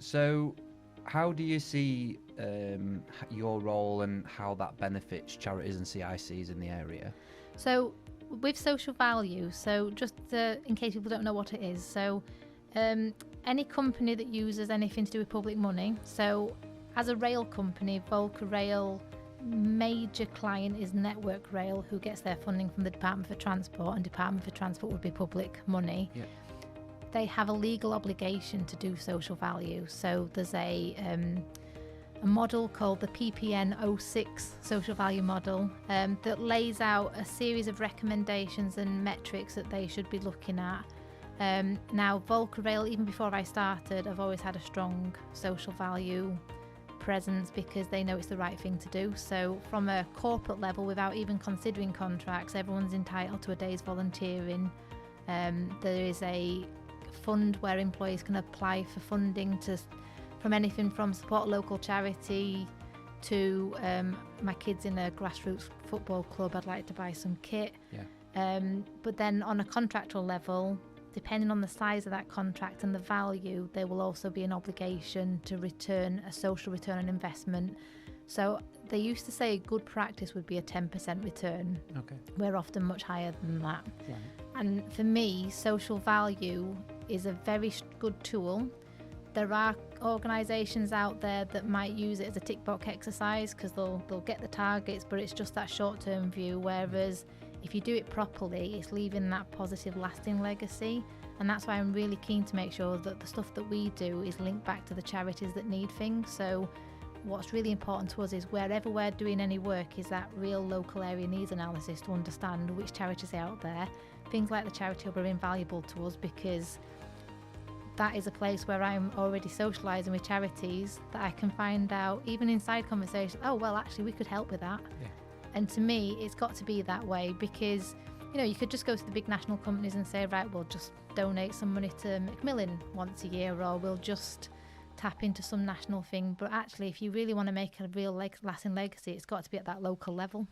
So, how do you see your role and how that benefits charities and CICs in the area? So with social value, so just in case people don't know what it is, so any company that uses anything to do with public money, so as a rail company, Volkerrail major client is Network Rail, who gets their funding from the Department for Transport, and Department for Transport would be public money. Yeah. They have a legal obligation to do social value. So there's a model called the PPN 06 social value model that lays out a series of recommendations and metrics that they should be looking at. Now, Volkerrail, even before I started, I've always had a strong social value presence because they know it's the right thing to do. So from a corporate level, without even considering contracts, everyone's entitled to a day's volunteering. There is a fund where employees can apply for funding from anything from support a local charity to my kids in a grassroots football club, I'd like to buy some kit. Yeah. But then on a contractual level, depending on the size of that contract and the value, there will also be an obligation to return a social return on investment. So they used to say good practice would be a 10% return. Okay. We're often much higher than that. Right. And for me, social value is a very good tool. There are organisations out there that might use it as a tick box exercise because they'll get the targets, but it's just that short-term view, whereas if you do it properly, it's leaving that positive lasting legacy. And that's why I'm really keen to make sure that the stuff that we do is linked back to the charities that need things. So what's really important to us is wherever we're doing any work is that real local area needs analysis to understand which charities are out there. Things like the Charity Hub are invaluable to us because that is a place where I'm already socialising with charities that I can find out, even inside conversations, oh, well, actually, we could help with that. Yeah. And to me, it's got to be that way because, you could just go to the big national companies and say, right, we'll just donate some money to Macmillan once a year, or we'll just tap into some national thing. But actually, if you really want to make a real lasting legacy, it's got to be at that local level.